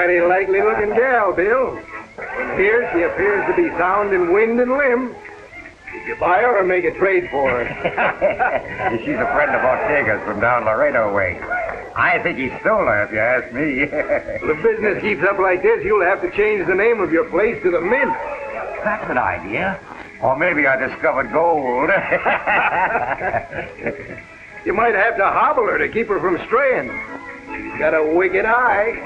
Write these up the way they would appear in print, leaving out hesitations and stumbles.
mighty likely-looking gal, Bill. Here she appears to be sound in wind and limb. Did you buy her or make a trade for her? She's a friend of Ortega's from down Laredo way. I think he stole her, if you ask me. If the business keeps up like this, you'll have to change the name of your place to the Mint. That's an idea. Or maybe I discovered gold. You might have to hobble her to keep her from straying. She's got a wicked eye.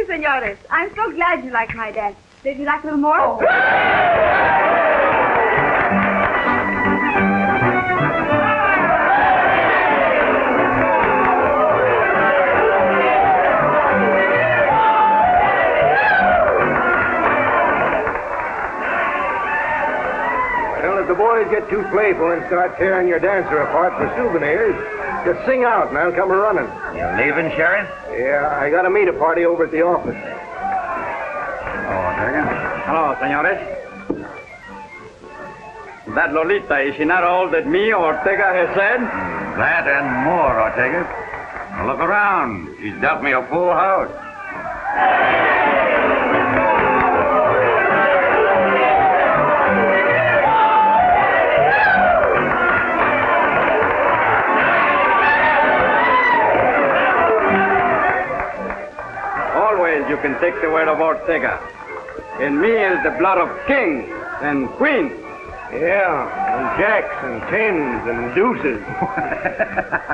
Senores, I'm so glad you liked my dance. Did you like a little more? Oh. Well, if the boys get too playful and start tearing your dancer apart for souvenirs, just sing out and I'll come running. You leaving, Sheriff? Yeah, I gotta meet a party over at the office. Hello, senores. That Lolita, is she not all that me, Ortega, has said? That and more, Ortega. Now look around. She's dealt me a full house. Always you can take the word of Ortega. In me is the blood of kings and queens. Yeah, and jacks and tens and deuces.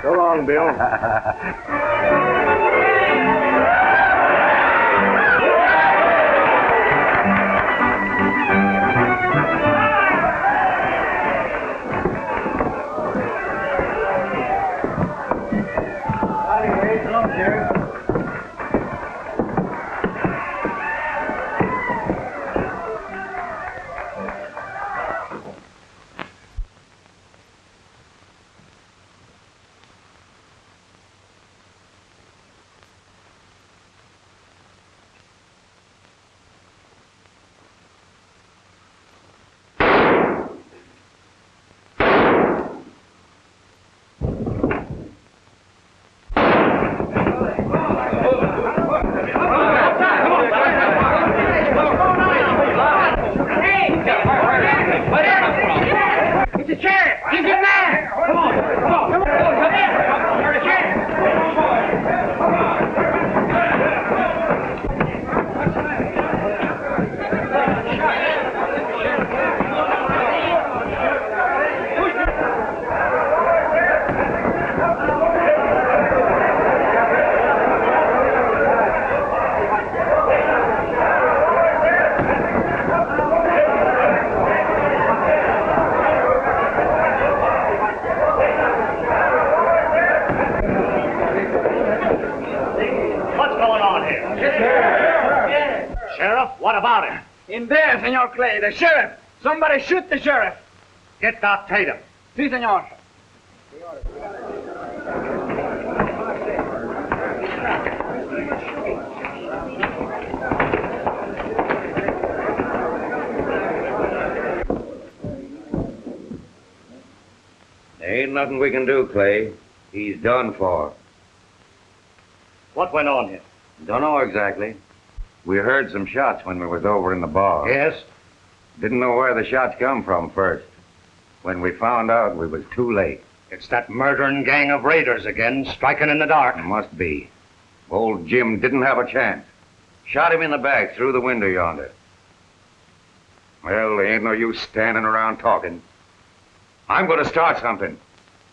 So long, Bill. In there, Senor Clay, the sheriff. Somebody shoot the sheriff. Get that Tatum. Si, senor. There ain't nothing we can do, Clay. He's done for. What went on here? Don't know exactly. We heard some shots when we was over in the bar. Yes? Didn't know where the shots come from first. When we found out, we was too late. It's that murdering gang of raiders again, striking in the dark. It must be. Old Jim didn't have a chance. Shot him in the back through the window yonder. Well, there ain't no use standing around talking. I'm going to start something.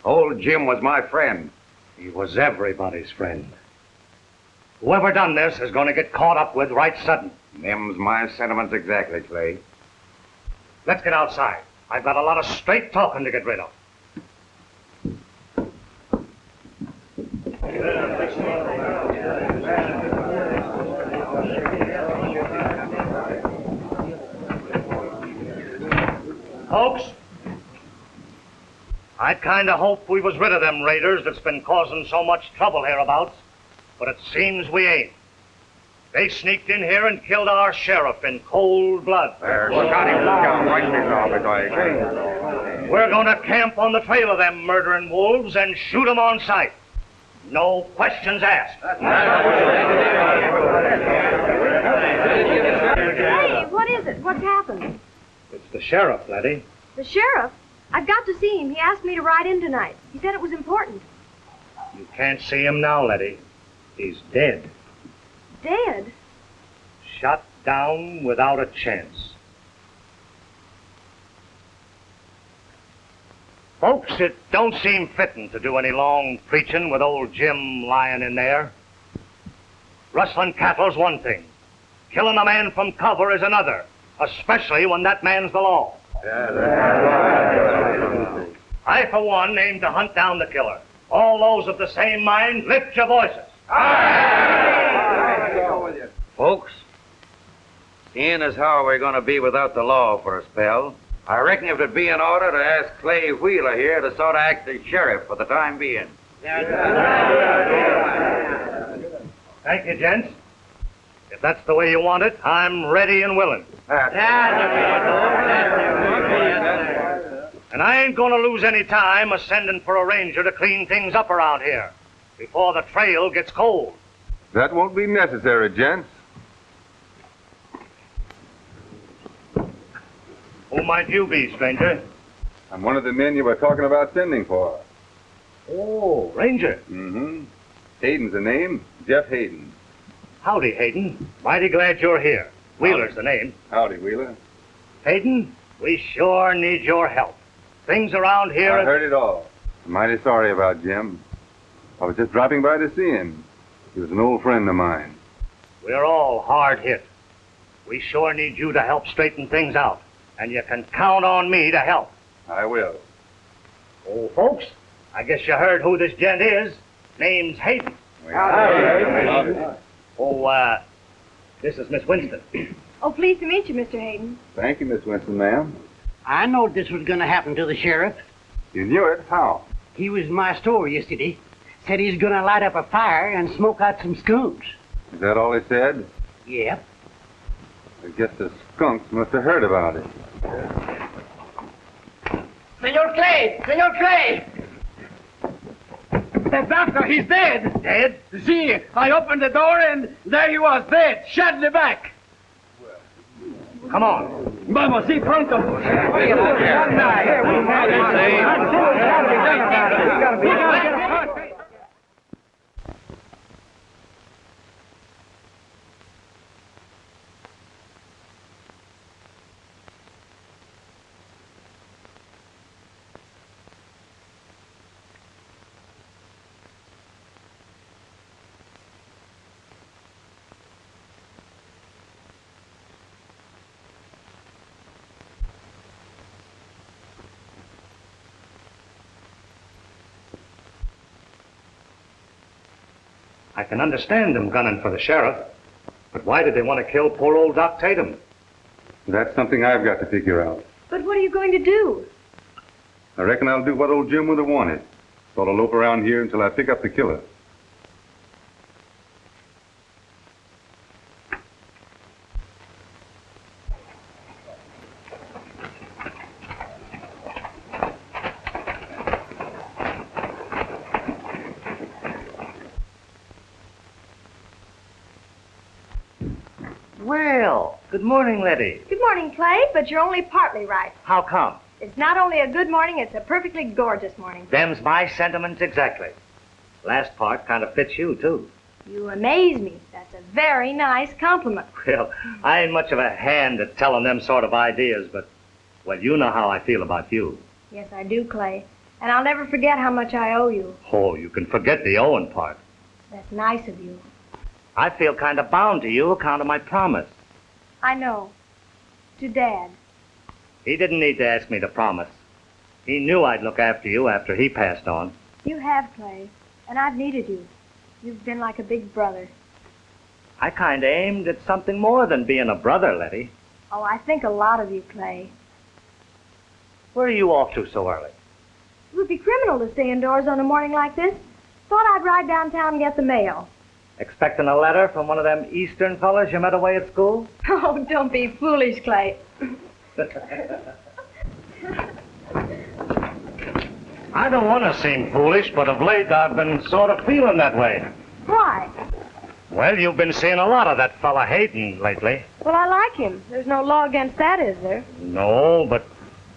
Old Jim was my friend. He was everybody's friend. Whoever done this is going to get caught up with right sudden. Them's my sentiments exactly, Clay. Let's get outside. I've got a lot of straight talking to get rid of. folks. I'd kind of hoped we was rid of them raiders that's been causing so much trouble hereabouts, but it seems we ain't. They sneaked in here and killed our sheriff in cold blood. We're We're going to camp on the trail of them murdering wolves and shoot them on sight. No questions asked. Hey, what is it? What's happened? It's the sheriff, Letty. The sheriff? I've got to see him. He asked me to ride in tonight. He said it was important. You can't see him now, Letty. He's dead. Dead? Shot down without a chance. Folks, it don't seem fitting to do any long preaching with old Jim lying in there. Rustling cattle's one thing. Killing a man from cover is another, especially when that man's the law. I, for one, aim to hunt down the killer. All those of the same mind, lift your voices. Folks, seeing as how we're going to be without the law for a spell, I reckon if it'd be in order to ask Clay Wheeler here to sort of act as sheriff for the time being. Thank you, gents. If that's the way you want it, I'm ready and willing. And I ain't going to lose any time a-sending for a ranger to clean things up around here before the trail gets cold. That won't be necessary, gents. Who might you be, stranger? I'm one of the men you were talking about sending for. Oh, ranger. Mm-hmm. Hayden's the name, Jeff Hayden. Howdy, Hayden. Mighty glad you're here. Wheeler's the name. Howdy, Wheeler. Hayden, we sure need your help. Things around here... I heard it all. I'm mighty sorry about Jim. I was just dropping by to see him. He was an old friend of mine. We're all hard hit. We sure need you to help straighten things out. And you can count on me to help. I will. Oh, folks, I guess you heard who this gent is. Name's Hayden. Oh, this is Miss Winston. Oh, pleased to meet you, Mr. Hayden. Thank you, Miss Winston, ma'am. I knowed this was going to happen to the sheriff. You knew it? How? He was in my store yesterday. Said he's going to light up a fire and smoke out some scoons. Is that all he said? Yep. I guess the skunks must have heard about it. Senor Clyde! Senor Clyde! The doctor, he's dead. Dead? See, I opened the door and there he was, dead, shot in the back. Come on. Vamos, sí, pronto. I can understand them gunning for the sheriff, but why did they want to kill poor old Doc Tatum? That's something I've got to figure out. But what are you going to do? I reckon I'll do what old Jim would have wanted. Sort of lope around here until I pick up the killer. Well, good morning, Letty. Good morning, Clay, but you're only partly right. How come? It's not only a good morning, it's a perfectly gorgeous morning. Them's my sentiments exactly. Last part kind of fits you, too. You amaze me. That's a very nice compliment. Well, I ain't much of a hand at telling them sort of ideas, but, well, you know how I feel about you. Yes, I do, Clay. And I'll never forget how much I owe you. Oh, you can forget the owing part. That's nice of you. I feel kind of bound to you account of my promise. I know. To Dad. He didn't need to ask me to promise. He knew I'd look after you after he passed on. You have, Clay, and I've needed you. You've been like a big brother. I kind of aimed at something more than being a brother, Letty. Oh, I think a lot of you, Clay. Where are you off to so early? It would be criminal to stay indoors on a morning like this. Thought I'd ride downtown and get the mail. Expecting a letter from one of them Eastern fellas you met away at school? Oh, don't be foolish, Clay. I don't want to seem foolish, but of late I've been sort of feeling that way. Why? Well, you've been seeing a lot of that fella Hayden lately. Well, I like him. There's no law against that, is there? No, but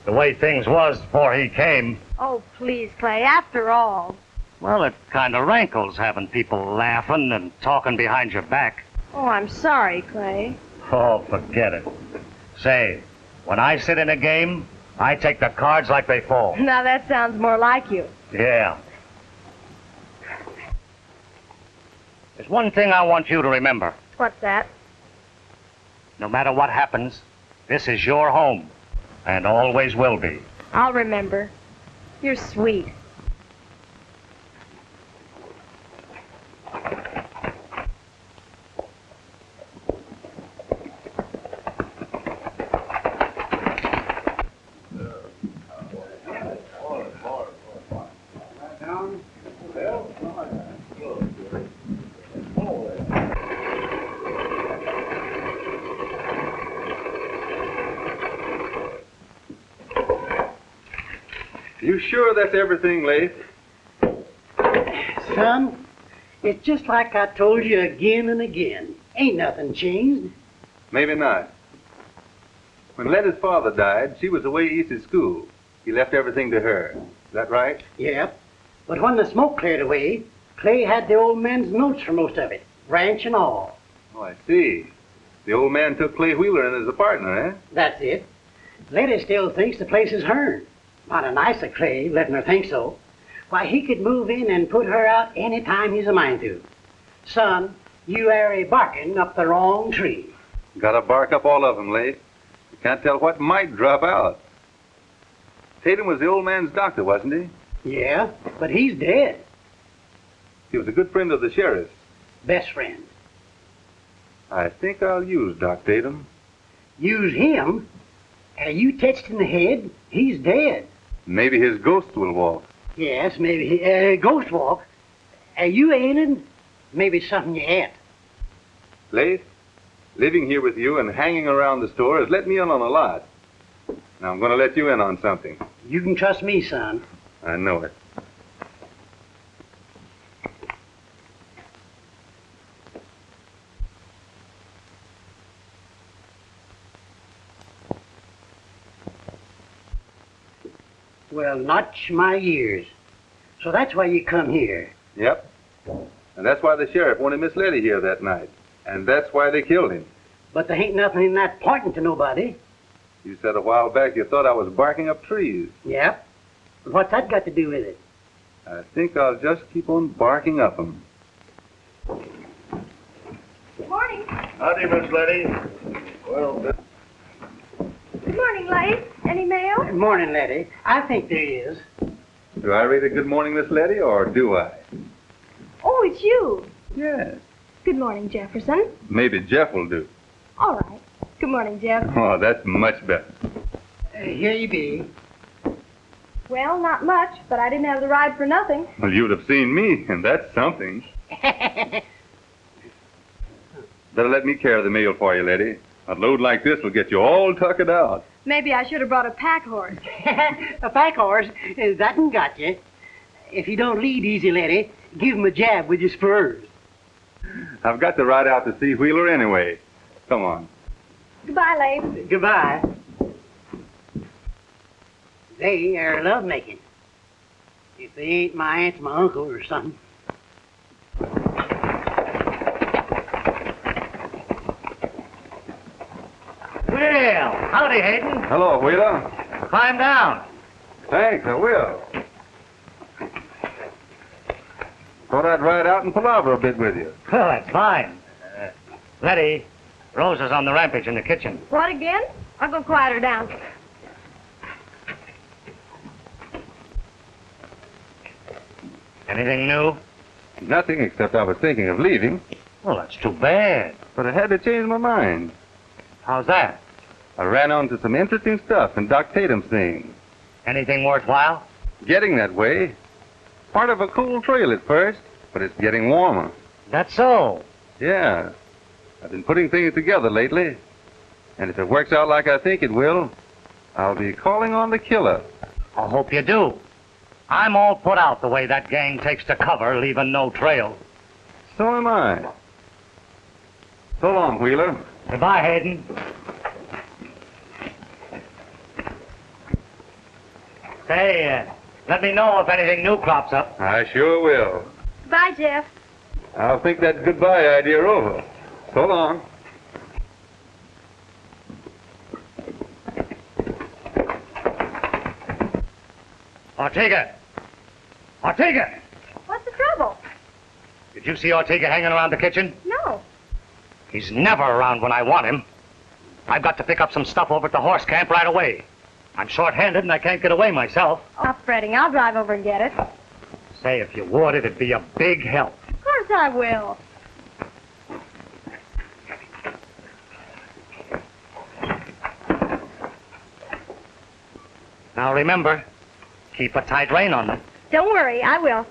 the way things was before he came, Oh, please, Clay, after all. well, it kind of rankles having people laughing and talking behind your back. Oh, I'm sorry, Clay. Oh, forget it. Say, when I sit in a game, I take the cards like they fall. Now, that sounds more like you. Yeah. There's one thing I want you to remember. What's that? No matter what happens, this is your home, and always will be. I'll remember. You're sweet. You sure that's everything, Leif? Son, it's just like I told you again and again. Ain't nothing changed. Maybe not. When Letty's father died, she was away east at school. He left everything to her. Is that right? Yep. But when the smoke cleared away, Clay had the old man's notes for most of it, ranch and all. Oh, I see. The old man took Clay Wheeler in as a partner, eh? That's it. Letty still thinks the place is hers. Not a nice of Clay, letting her think so. Why, he could move in and put her out any time he's a mind to. Son, you are barking up the wrong tree. Gotta bark up all of them, Leif. You can't tell what might drop out. Tatum was the old man's doctor, wasn't he? Yeah, but he's dead. He was a good friend of the sheriff's. Best friend. I think I'll use Doc Tatum. Use him? Are you touched in the head? He's dead. Maybe his ghost will walk. Yes, maybe he, ghost walk. Are you ain't? Maybe something you ate. Leif, living here with you and hanging around the store has let me in on a lot. Now I'm going to let you in on something. You can trust me, son. I know it. Well, notch my ears. So that's why you come here. Yep. And that's why the sheriff wanted Miss Letty here that night. And that's why they killed him. But there ain't nothing in that pointing to nobody. You said a while back you thought I was barking up trees. Yep. But what's that got to do with it? I think I'll just keep on barking up them. Good morning. Howdy, Miss Letty. Well, Good morning, Leif. Any mail? Good morning, Letty. I think there is. Do I read a good morning, Miss Letty, or do I? Oh, it's you. Yes. Good morning, Jefferson. Maybe Jeff will do. All right. Good morning, Jeff. Oh, that's much better. Here you be. Well, not much, but I didn't have the ride for nothing. Well, you'd have seen me, and that's something. Better let me carry the mail for you, Letty. A load like this will get you all tuckered out. Maybe I should have brought a pack horse. A pack horse? That one got you. If you don't lead easy, Letty, give him a jab with your spurs. I've got to ride out to see Wheeler anyway. Come on. Goodbye, Leif. Goodbye. They are lovemaking. If they ain't my aunt's my uncle or something. well, howdy, Hayden. Hello, Wheeler. Climb down. Thanks, I will. Thought I'd ride out and palaver a bit with you. Well, that's fine. Letty, Rosa's on the rampage in the kitchen. What again? I'll go quiet her down. Anything new? Nothing except I was thinking of leaving, Well, that's too bad. but I had to change my mind. How's that? I ran onto some interesting stuff in Doc Tatum's thing. Anything worthwhile? Getting that way. Part of a cool trail at first, but it's getting warmer. That's so. Yeah. I've been putting things together lately. And if it works out like I think it will, I'll be calling on the killer. I hope you do. I'm all put out the way that gang takes to cover, leaving no trail. So am I. So long, Wheeler. Goodbye, Hayden. Say, let me know if anything new crops up. I sure will. Bye, Jeff. I'll think that goodbye idea over. So long. Ortega! Ortega! What's the trouble? Did you see Ortega hanging around the kitchen? No. He's never around when I want him. I've got to pick up some stuff over at the horse camp right away. I'm short-handed and I can't get away myself. Stop fretting. I'll drive over and get it. Say, if you would, it'd be a big help. Of course I will. Now remember, keep a tight rein on them. Don't worry, I will.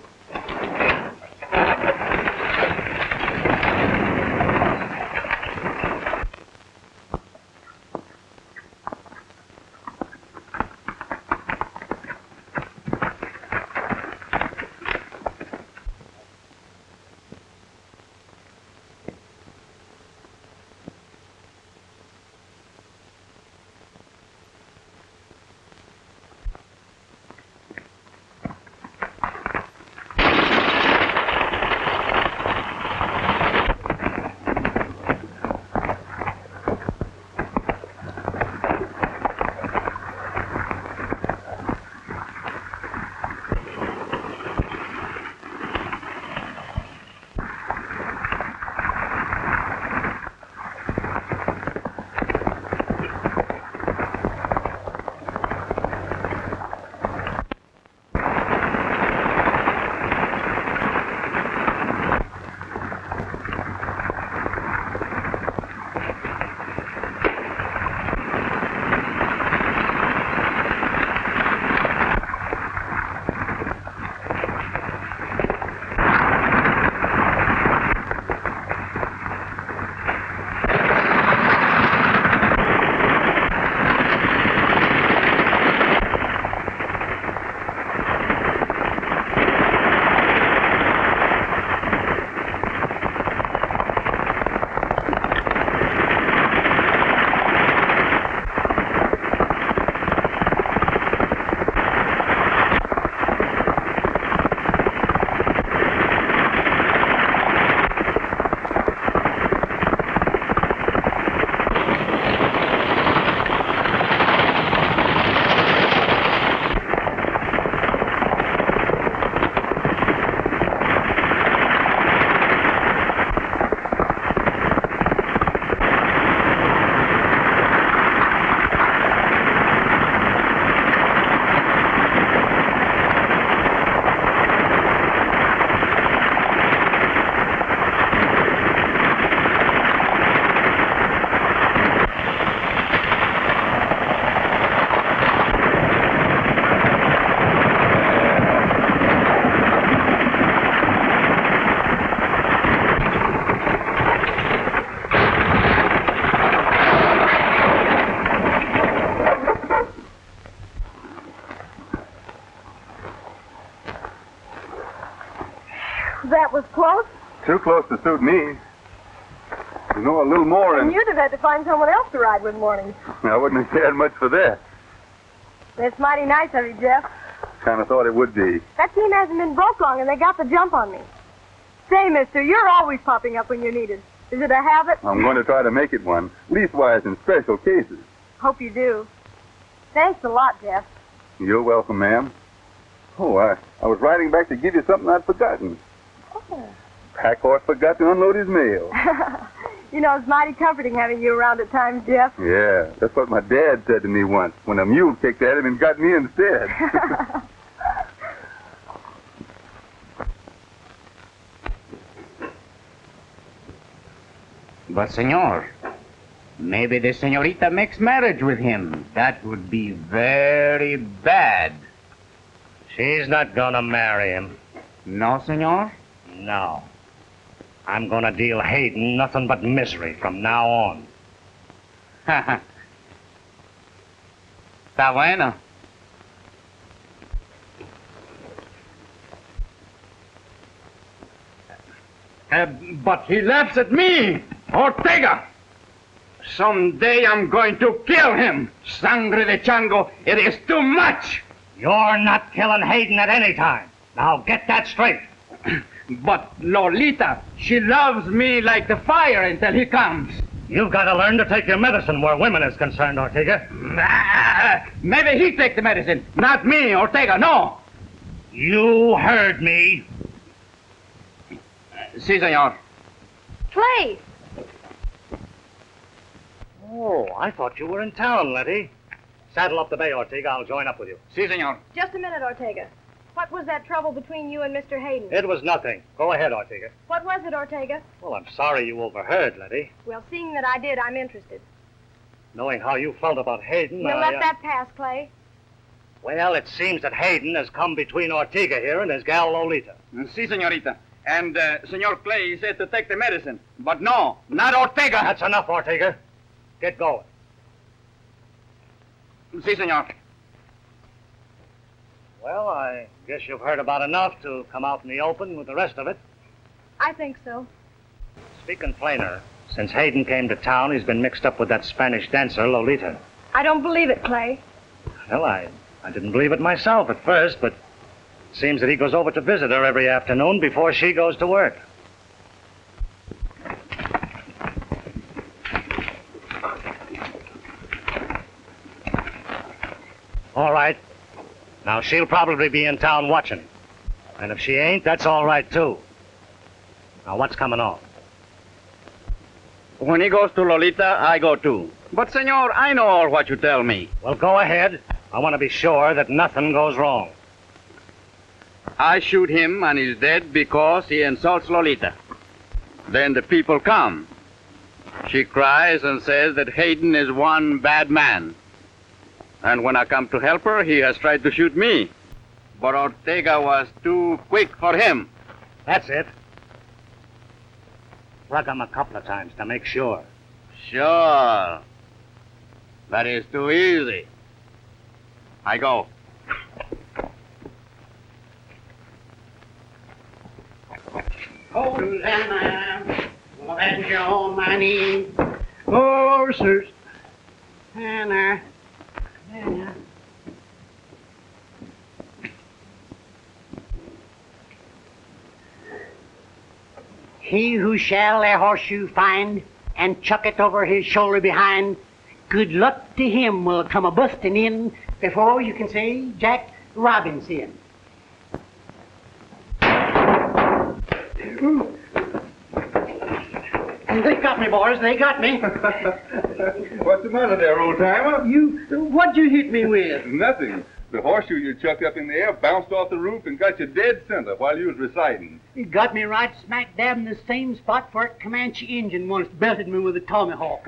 That was close. Too close to suit me. You know, a little more and... You'd have had to find someone else to ride with mornings. I wouldn't have cared much for that. That's mighty nice of you, Jeff. Kind of thought it would be. That team hasn't been broke long, and they got the jump on me. Say, mister, you're always popping up when you're needed. Is it a habit? I'm going to try to make it one, leastwise in special cases. Hope you do. Thanks a lot, Jeff. You're welcome, ma'am. Oh, I was riding back to give you something I'd forgotten. Oh. Pack horse forgot to unload his mail. You know, it's mighty comforting having you around at times, Jeff. Yeah, that's what my dad said to me once when a mule kicked at him and got me instead. But, senor, Maybe the senorita makes marriage with him. That would be very bad. She's not gonna marry him. No, senor? No. I'm gonna deal Hayden nothing but misery from now on. Está bueno. But he laughs at me, Ortega. Someday I'm going to kill him. Sangre de chango, it is too much. You're not killing Hayden at any time. Now get that straight. But Lolita, she loves me like the fire until he comes. You've got to learn to take your medicine where women is concerned, Ortega. Maybe he take the medicine, not me, Ortega, no. You heard me. Si, senor. Clay! Oh, I thought you were in town, Letty. Saddle up the bay, Ortega. I'll join up with you. Si, senor. Just a minute, Ortega. What was that trouble between you and Mr. Hayden? It was nothing. Go ahead, Ortega. What was it, Ortega? Well, I'm sorry you overheard, Letty. Well, seeing that I did, I'm interested. Knowing how you felt about Hayden, We'll let that pass, Clay. Well, it seems that Hayden has come between Ortega here and his gal Lolita. Si, senorita. And Senor Clay said to take the medicine. But no, not Ortega. That's enough, Ortega. Get going. Si, senor. Well, I guess you've heard about enough to come out in the open with the rest of it. I think so. Speaking plainer, since Hayden came to town, he's been mixed up with that Spanish dancer, Lolita. I don't believe it, Clay. Well, I didn't believe it myself at first, but it seems that he goes over to visit her every afternoon before she goes to work. All right. Now, she'll probably be in town watching. And if she ain't, that's all right, too. Now, what's coming on? When he goes to Lolita, I go too. But, senor, I know all what you tell me. Well, go ahead. I want to be sure that nothing goes wrong. I shoot him and he's dead because he insults Lolita. Then the people come. She cries and says that Hayden is one bad man. And when I come to help her, he has tried to shoot me. But Ortega was too quick for him. That's it. Rug him a couple of times to make sure. Sure. That is too easy. I go. Hosanna, let your money, horses, Anna. He who shall a horseshoe find and chuck it over his shoulder behind, good luck to him will come a busting in before you can say Jack Robinson. They got me, boys. They got me. What's the matter there, old-timer? What'd you hit me with? Nothing. The horseshoe you chucked up in the air bounced off the roof and got you dead center while you was reciting. It got me right smack dab in the same spot where a Comanche Indian once belted me with a tomahawk.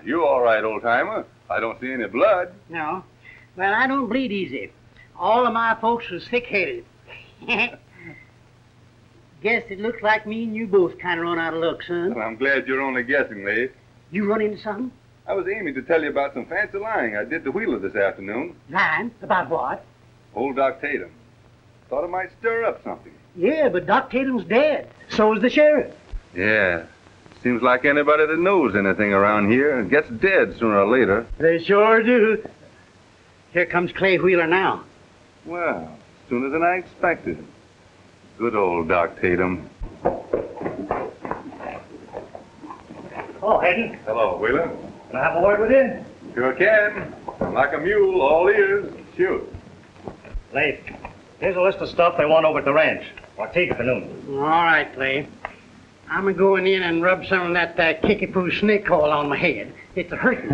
You all right, old-timer. I don't see any blood. No. Well, I don't bleed easy. All of my folks was thick-headed. Guess it looks like me and you both kind of run out of luck, son. Well, I'm glad you're only guessing, Lee. You run into something? I was aiming to tell you about some fancy lying I did to Wheeler this afternoon. Lying? About what? Old Doc Tatum. Thought it might stir up something. Yeah, but Doc Tatum's dead. So's the sheriff. Yeah. Seems like anybody that knows anything around here gets dead sooner or later. They sure do. Here comes Clay Wheeler now. Well, sooner than I expected. Good old Doc Tatum. Oh, Hayden. Hello, Wheeler. Can I have a word with you? Sure can. I'm like a mule, all ears. Shoot. Leif, here's a list of stuff they want over at the ranch. Ortega for noon. All right, Clay. I'm going in and rub some of that kickapoo snake oil on my head. It's a hurting.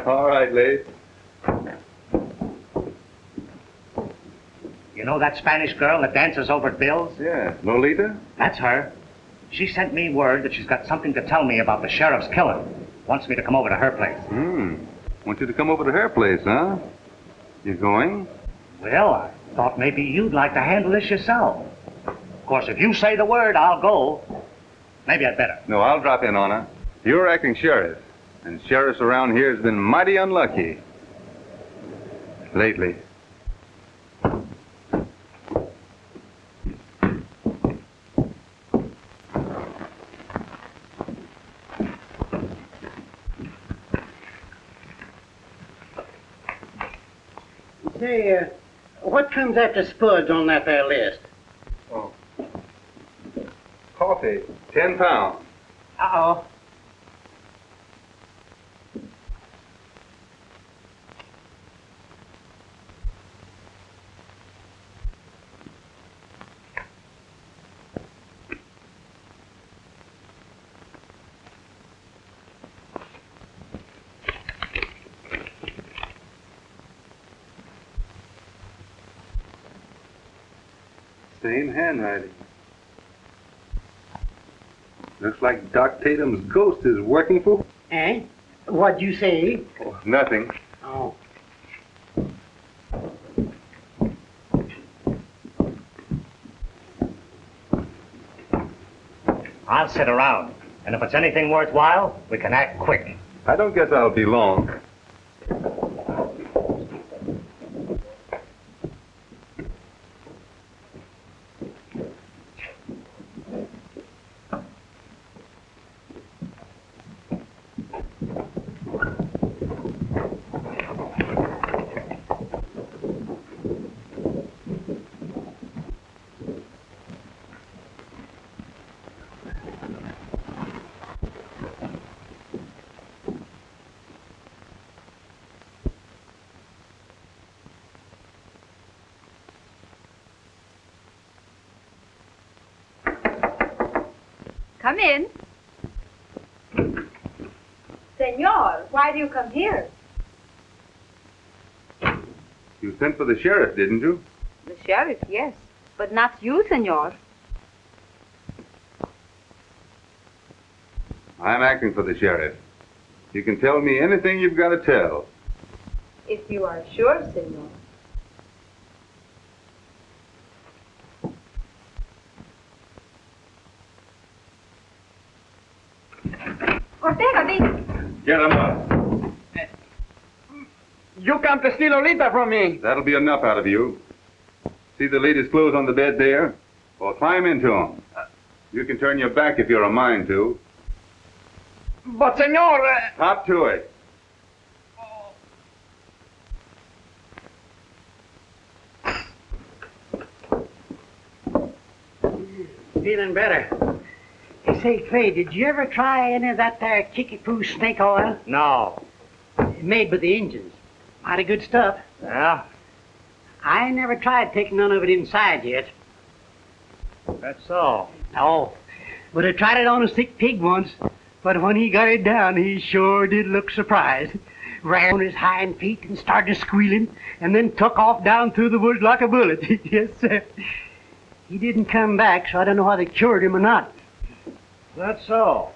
All right, Leif. You know that Spanish girl that dances over at Bill's? Yeah, Lolita? That's her. She sent me word that she's got something to tell me about the sheriff's killing. Wants me to come over to her place. Want you to come over to her place, huh? You going? Well, I thought maybe you'd like to handle this yourself. Of course, if you say the word, I'll go. Maybe I'd better. No, I'll drop in on her. You're acting sheriff, and sheriffs around here has been mighty unlucky lately. Say, what comes after spuds on that there list? Oh. Coffee, 10 pounds. Uh-oh. Same handwriting. Looks like Doc Tatum's ghost is working for... Eh? What'd you say? Oh, nothing. Oh. I'll sit around. And if it's anything worthwhile, we can act quick. I don't guess I'll be long. Come in. Senor, why do you come here? You sent for the sheriff, didn't you? The sheriff, yes. But not you, senor. I'm acting for the sheriff. You can tell me anything you've got to tell. If you are sure, senor. Ortega, these... Get him up. You come to steal Lolita from me. That'll be enough out of you. See the lady's clothes on the bed there? Well, climb into them. You can turn your back if you're a mind to. But, senor... Hop to it. Feeling better. Hey, say, Clay, did you ever try any of that there kickapoo snake oil? No. Made by the Indians. Mighty good stuff. Yeah? I ain't never tried taking none of it inside yet. That's so. No. But I tried it on a sick pig once. But when he got it down, he sure did look surprised. Ran on his hind feet and started squealing, and then took off down through the woods like a bullet. Yes, sir. He didn't come back, so I don't know whether they cured him or not. That's so.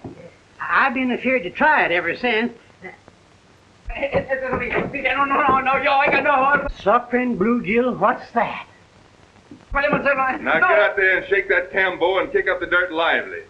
I've been afraid to try it ever since. No, yo, oiga, no. Suffering bluegill, what's that? Now get out there and shake that tambo and kick up the dirt lively.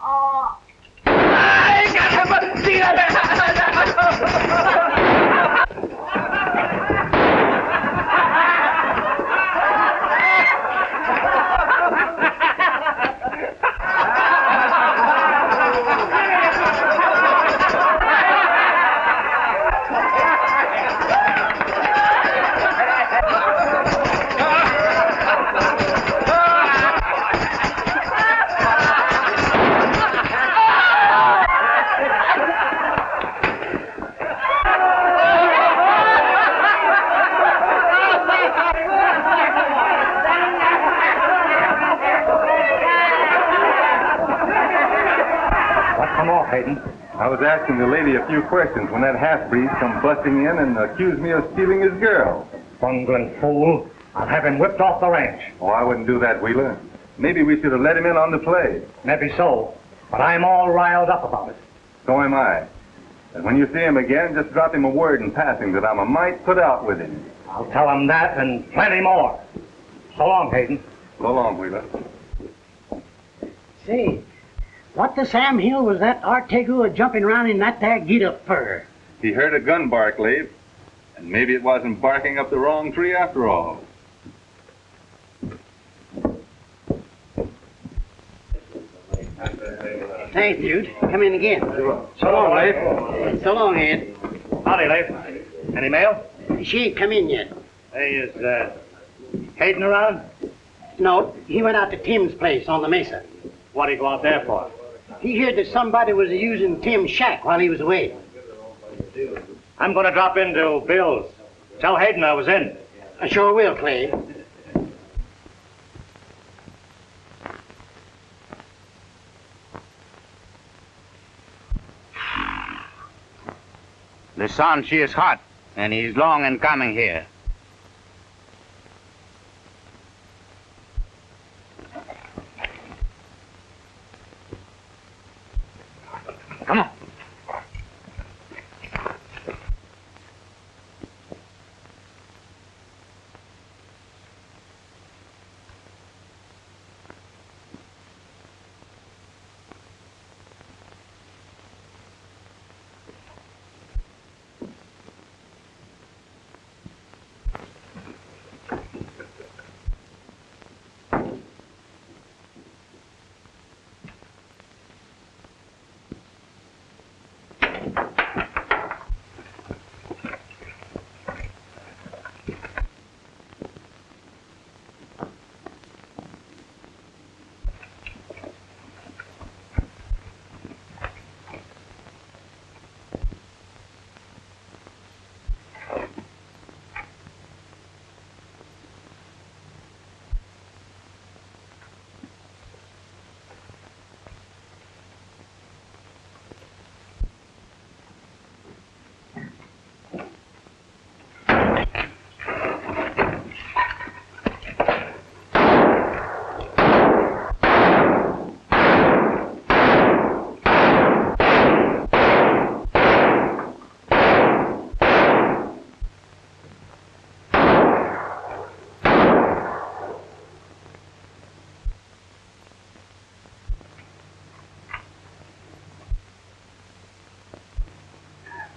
I was asking the lady a few questions when that half-breed come busting in and accused me of stealing his girl. Bungling fool. I'll have him whipped off the ranch. Oh, I wouldn't do that, Wheeler. Maybe we should have let him in on the play. Maybe so. But I'm all riled up about it. So am I. And when you see him again, just drop him a word in passing that I'm a mite put out with him. I'll tell him that and plenty more. So long, Hayden. So long, Wheeler. Say, what the Sam Hill was that Ortega jumping around in that there get-up for? He heard a gun bark, Leif. And maybe it wasn't barking up the wrong tree after all. Thanks, dude. Come in again. So long, Leif. So long, Ed. Howdy, Leif. Any mail? She ain't come in yet. Hey, is Hayden around? No, he went out to Tim's place on the mesa. What'd he go out there for? He heard that somebody was using Tim's shack while he was away. I'm going to drop into Bill's. Tell Hayden I was in. I sure will, Clay. The sun, she is hot, and he's long in coming here. Come on.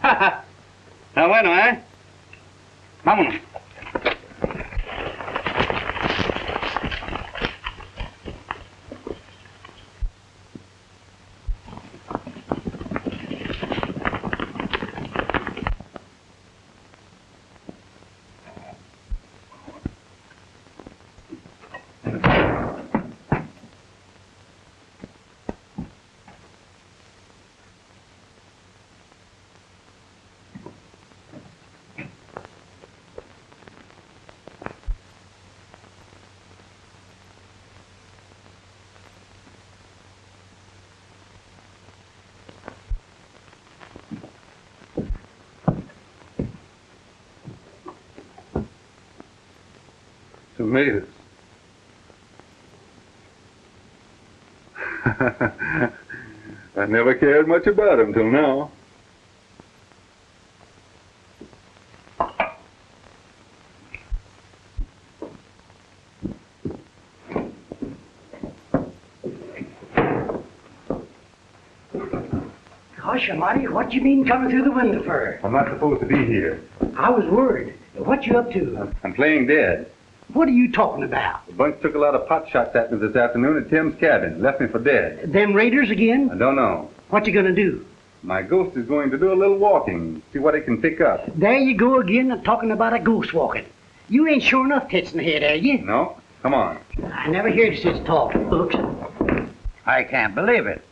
Está bueno, ¿eh? Vámonos. Tomatoes. I never cared much about them till now. Gosh almighty, what you mean coming through the window for? I'm not supposed to be here. I was worried. What you up to? I'm playing dead. What are you talking about? The bunch took a lot of pot shots at me this afternoon at Tim's cabin. Left me for dead. Them raiders again? I don't know. What you gonna do? My ghost is going to do a little walking, see what it can pick up. There you go again, talking about a ghost walking. You ain't sure enough tits in the head, are you? No. Come on. I never heard such talk, folks. I can't believe it.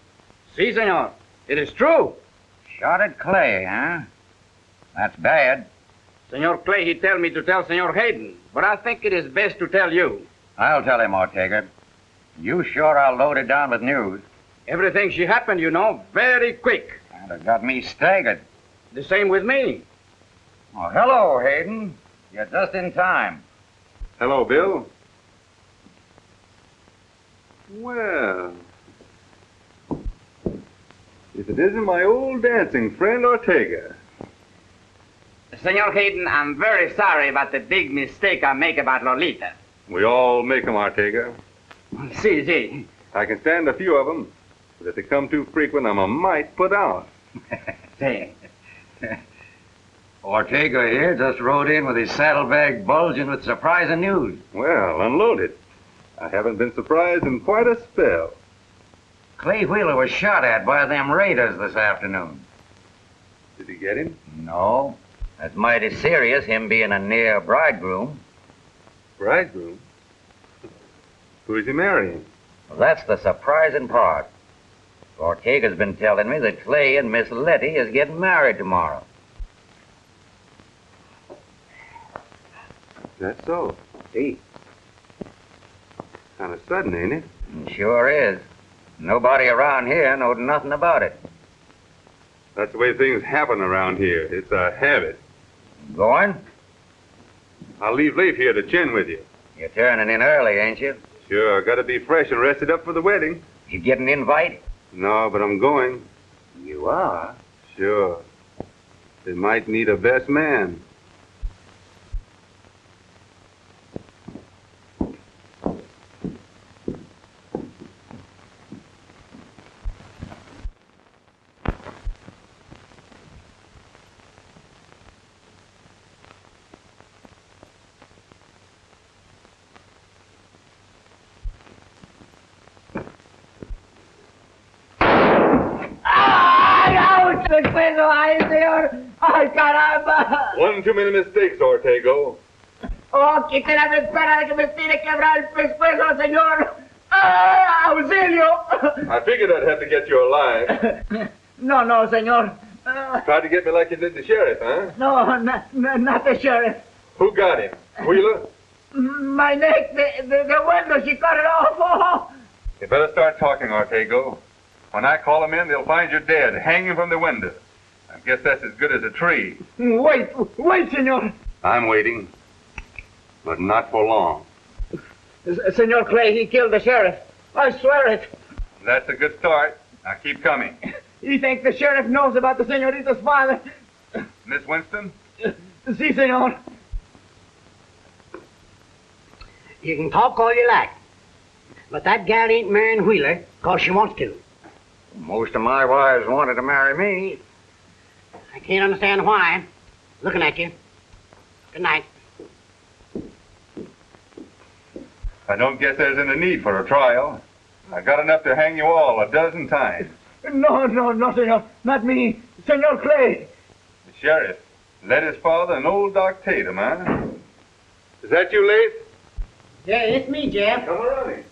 Si, senor. It is true. Shot at Clay, huh? That's bad. Senor Clay, he tell me to tell Senor Hayden, but I think it is best to tell you. I'll tell him, Ortega. You sure are loaded down with news. Everything she happened, you know, very quick. And it got me staggered. The same with me. Oh, hello, Hayden. You're just in time. Hello, Bill. Well, if it isn't my old dancing friend Ortega. Senor Hayden, I'm very sorry about the big mistake I make about Lolita. We all make 'em, Ortega. Si. I can stand a few of 'em, but if they come too frequent, I'm a mite put out. Si. Ortega here just rode in with his saddlebag bulging with surprising news. Well, unload it. I haven't been surprised in quite a spell. Clay Wheeler was shot at by them raiders this afternoon. Did he get him? No. That's mighty serious, him being a near bridegroom. Bridegroom? Who is he marrying? Well, that's the surprising part. Ortega's been telling me that Clay and Miss Letty is getting married tomorrow. That's so. Hey. Kind of sudden, ain't it? It sure is. Nobody around here knowed nothing about it. That's the way things happen around here. It's a habit. Going? I'll leave Leif here to chin with you. You're turning in early, ain't you? Sure, gotta be fresh and rested up for the wedding. You get an invite? No, but I'm going. You are? Sure. They might need a best man. ¡Ay, señor! ¡Ay, caramba! One too many mistakes, Ortega. ¡Oh, qué la espera de que me tiene que quebrar el pescuezo, señor! ¡Ah, auxilio! I figured I'd have to get you alive. No, señor. Tried to get me like you did the sheriff, huh? No, not the sheriff. Who got him? Wheeler? My neck, the window, she cut it off. Oh. You better start talking, Ortega. When I call them in, they'll find you dead, hanging from the window. I guess that's as good as a tree. Wait, senor. I'm waiting, but not for long. Senor Clay, he killed the sheriff. I swear it. That's a good start. Now keep coming. You think the sheriff knows about the senorita's father? Miss Winston? Si, senor. You can talk all you like, but that gal ain't marrying Wheeler because she wants to. Most of my wives wanted to marry me. I can't understand why. Looking at you. Good night. I don't guess there's any need for a trial. I got enough to hang you all a dozen times. No, senor. Not me. Senor Clay. The sheriff. Letty's father and old Doc Tatum, huh? Is that you, Leif? Yeah, it's me, Jeff. Come running.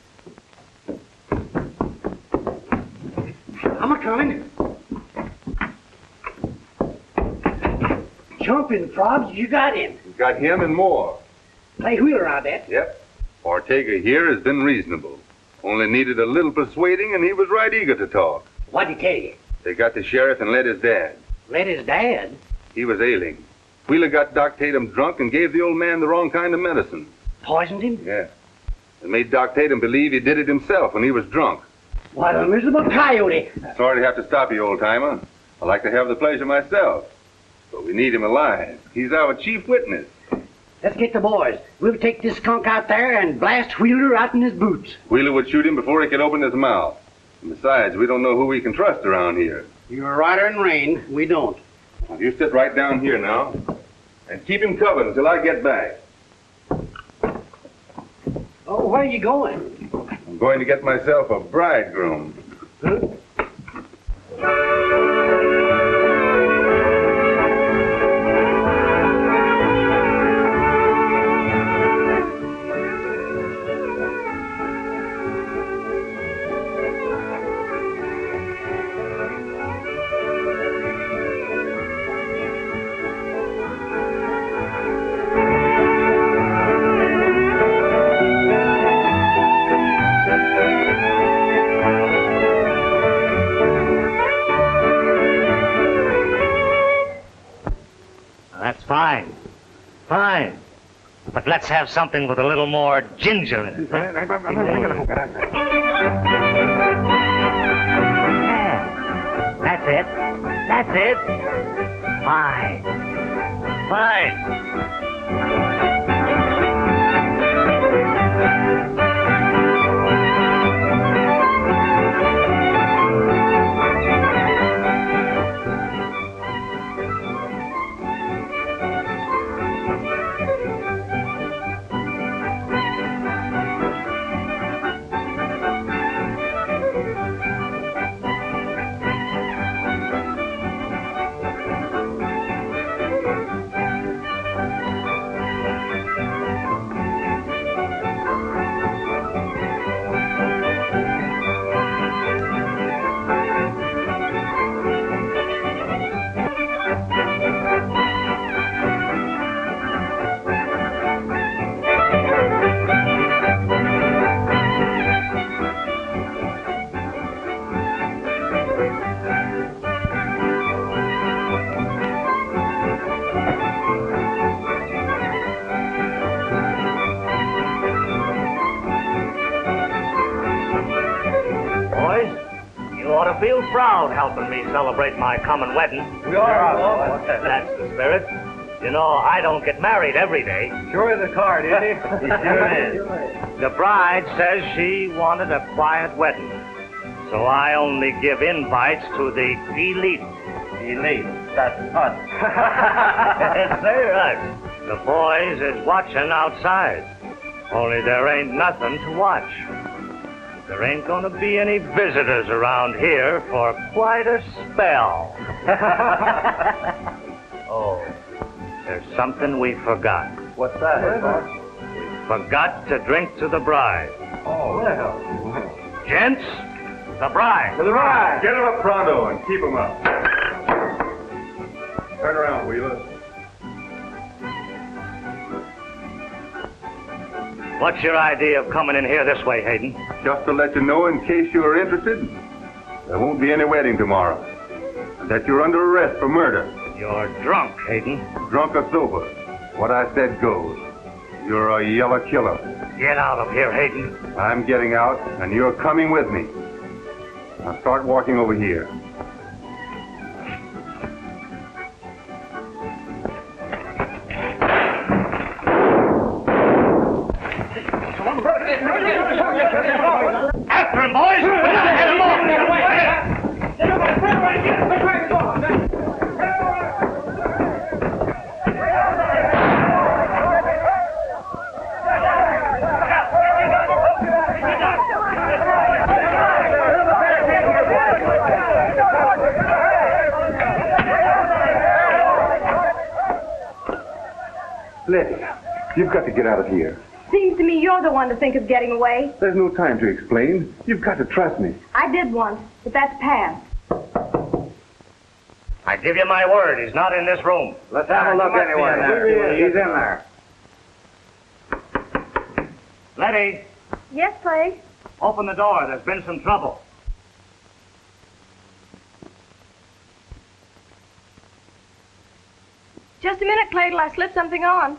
I'm a-coming. Jumping frogs, you got him. You got him and more. Clay Wheeler, I bet. Yep. Ortega here has been reasonable. Only needed a little persuading, and he was right eager to talk. What'd he tell you? They got the sheriff and Letty's dad. Letty's dad? He was ailing. Wheeler got Doc Tatum drunk and gave the old man the wrong kind of medicine. Poisoned him? Yeah. It made Doc Tatum believe he did it himself when he was drunk. What a miserable coyote. Sorry to have to stop you, old-timer. I'd like to have the pleasure myself. But we need him alive. He's our chief witness. Let's get the boys. We'll take this skunk out there and blast Wheeler out in his boots. Wheeler would shoot him before he could open his mouth. And besides, we don't know who we can trust around here. You're a rider in rain. We don't. Well, you sit right down here now. And keep him covered until I get back. Oh, where are you going? I'm going to get myself a bridegroom. Huh? Fine. But let's have something with a little more ginger in it. Yeah, that's That's it. Fine. Fine. Feel proud helping me celebrate my coming wedding. We are. That's the spirit. You know, I don't get married every day. Sure is a card, isn't he? He sure is. The bride says she wanted a quiet wedding, so I only give invites to the elite. Elite? That's us. Say us. The boys is watching outside. Only there ain't nothing to watch. There ain't gonna be any visitors around here for quite a spell. Oh, there's something we forgot. What's that? We forgot to drink to the bride. Oh, well. Gents, the bride. To the bride. Get him up pronto and keep him up. Turn around, Wheeler. What's your idea of coming in here this way, Hayden? Just to let you know, in case you are interested, there won't be any wedding tomorrow. And that you're under arrest for murder. You're drunk, Hayden. Drunk or sober. What I said goes. You're a yellow killer. Get out of here, Hayden. I'm getting out, and you're coming with me. Now start walking over here. After him, boys! We gotta head him off! Letty, you've got to get out of here. Seems to me you're the one to think of getting away. There's no time to explain. You've got to trust me. I did once, but that's past. I give you my word, he's not in this room. Let's have a look anyway. He's in there. Letty, Yes, Clay? open the door. There's been some trouble. Just a minute, Clay, till I slip something on.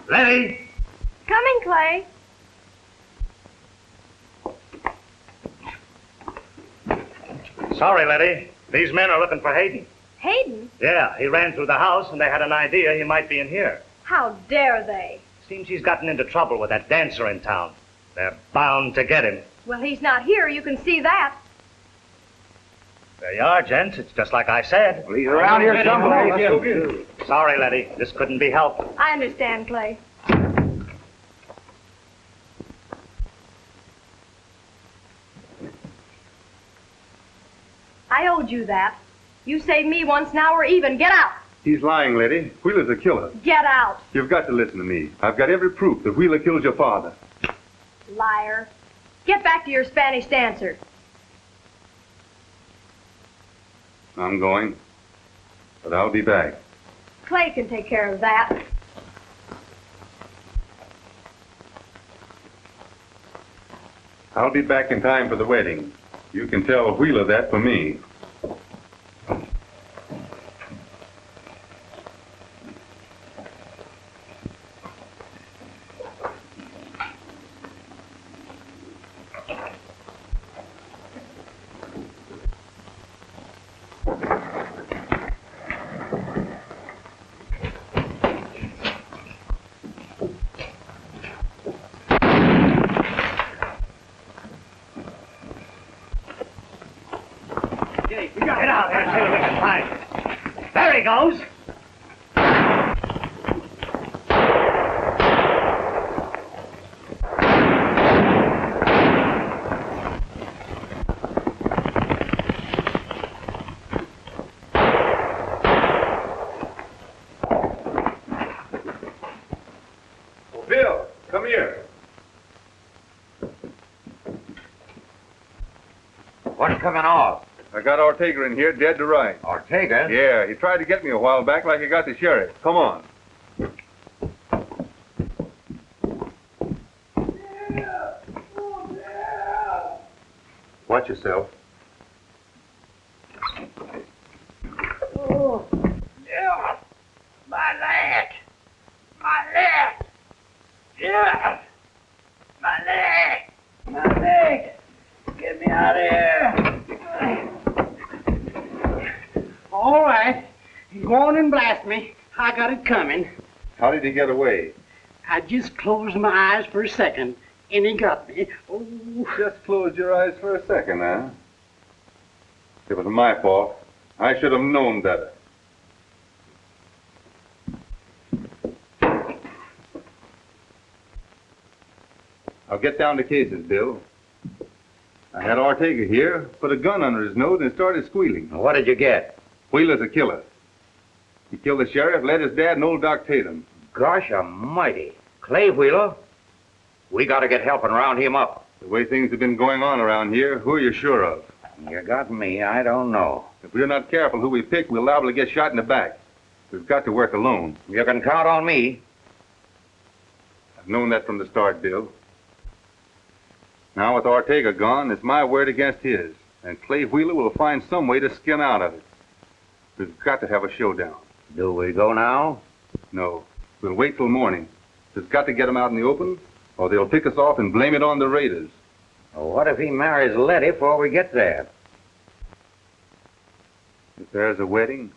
Letty! Coming, Clay. Sorry, Letty. These men are looking for Hayden. Hayden? Yeah, he ran through the house and they had an idea he might be in here. How dare they? Seems he's gotten into trouble with that dancer in town. They're bound to get him. Well, he's not here. You can see that. There you are, gents. It's just like I said. Well, he's around here someplace. Sorry, Letty. This couldn't be helped. I understand, Clay. I owed you that. You saved me once, now we're even. Get out! He's lying, Letty. Wheeler's a killer. Get out! You've got to listen to me. I've got every proof that Wheeler killed your father. Liar. Get back to your Spanish dancer. I'm going, but I'll be back. Clay can take care of that. I'll be back in time for the wedding. You can tell Wheeler that for me. What's coming off? I got Ortega in here, dead to rights. Ortega? Yeah, he tried to get me a while back like he got the sheriff. Come on. Watch yourself. Oh, yeah. My leg. My leg. Yeah. My leg. My leg. Get me out of here. All right. Go on and blast me. I got it coming. How did he get away? I just closed my eyes for a second, and he got me. Oh. Just closed your eyes for a second, huh? It was my fault. I should have known better. I'll get down to cases, Bill. I had Ortega here, put a gun under his nose, and started squealing. What did you get? Wheeler's a killer. He killed the sheriff, led his dad and old Doc Tatum. Gosh almighty. Clay Wheeler? We gotta get help and round him up. The way things have been going on around here, who are you sure of? You got me, I don't know. If we're not careful who we pick, we're liable to get shot in the back. We've got to work alone. You can count on me. I've known that from the start, Bill. Now with Ortega gone, it's my word against his. And Clay Wheeler will find some way to skin out of it. We've got to have a showdown. Do we go now? No. We'll wait till morning. We've got to get them out in the open, or they'll pick us off and blame it on the raiders. Well, what if he marries Letty before we get there? If there's a wedding,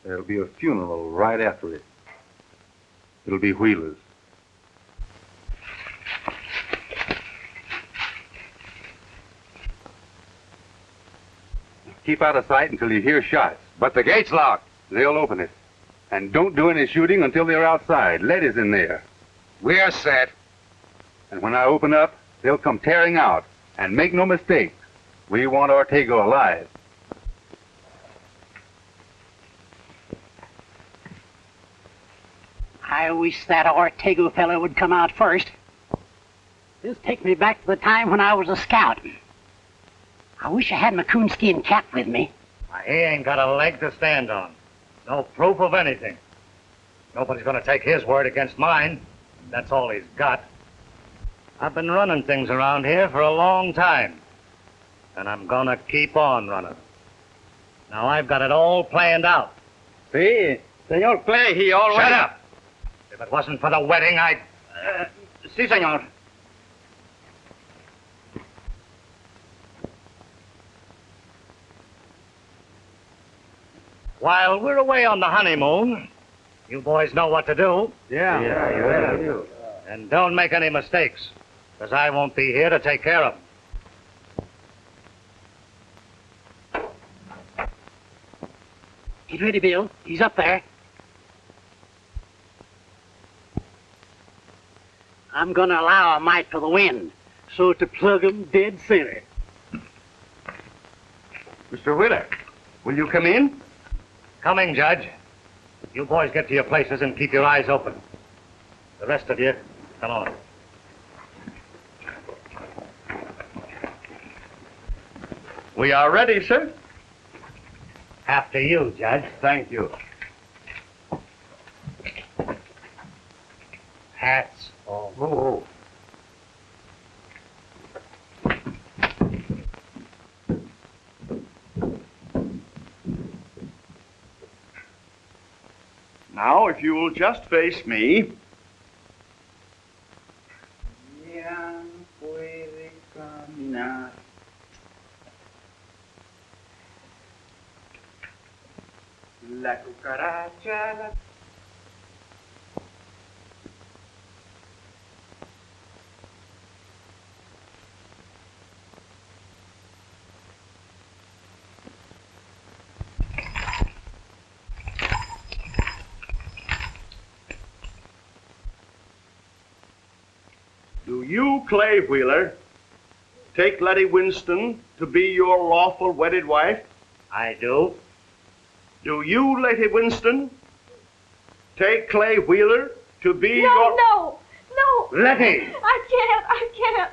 there'll be a funeral right after it. It'll be Wheeler's. Keep out of sight until you hear shots. But the gate's locked. They'll open it. And don't do any shooting until they're outside. Letty's in there. We're set. And when I open up, they'll come tearing out. And make no mistake, we want Ortega alive. I wish that Ortega fellow would come out first. This takes me back to the time when I was a scout. I wish I had my coonskin cap with me. He ain't got a leg to stand on. No proof of anything. Nobody's gonna take his word against mine. That's all he's got. I've been running things around here for a long time. And I'm gonna keep on running. Now I've got it all planned out. See, Senor Clay, he always... Shut up! If it wasn't for the wedding, I'd... Si, senor. While we're away on the honeymoon, you boys know what to do. Yeah. And don't make any mistakes, because I won't be here to take care of them. Get ready, Bill. He's up there. I'm gonna allow a mite for the wind, so to plug 'em dead center. Mr. Wheeler, will you come in? Coming, Judge. You boys get to your places and keep your eyes open. The rest of you, come on. We are ready, sir. After you, Judge. Thank you. Hats off. Oh. Now, if you will just face me. La cucaracha. Do you, Clay Wheeler, take Letty Winston to be your lawful wedded wife? I do. Do you, Letty Winston, take Clay Wheeler to be your... No! Letty! I can't!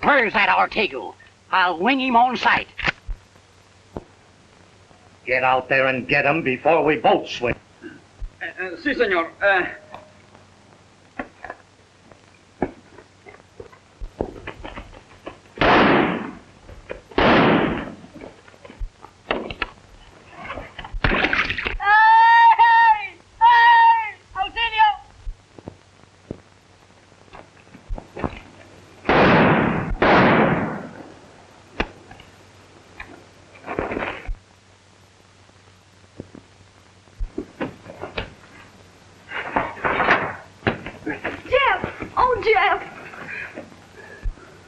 Where's that Ortega? I'll wing him on sight. Get out there and get him before we both swing. Sí, señor.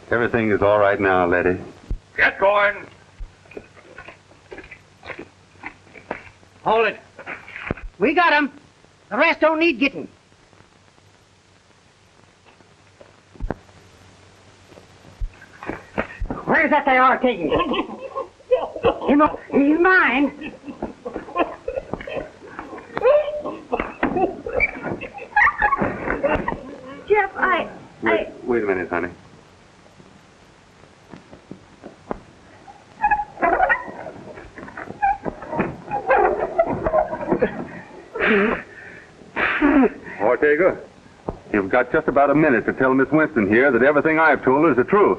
Everything is all right now, Letty. Get going. Hold it. We got him. The rest don't need getting. Where's that there Ortega? He's mine. Jeff, Wait a minute, honey. Ortega, you've got just about a minute to tell Miss Winston here that everything I've told her is the truth.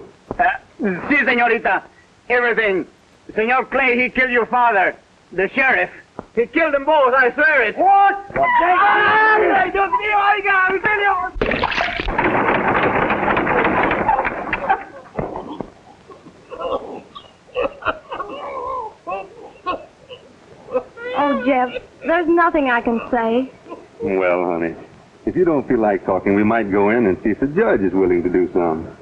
Sí, señorita. Everything. Senor Clay, he killed your father, the sheriff. He killed them both, I swear it. What? ¡Ay, Dios mío, oiga, señor! Oh, Jeff, there's nothing I can say. Well, honey, if you don't feel like talking, we might go in and see if the judge is willing to do something.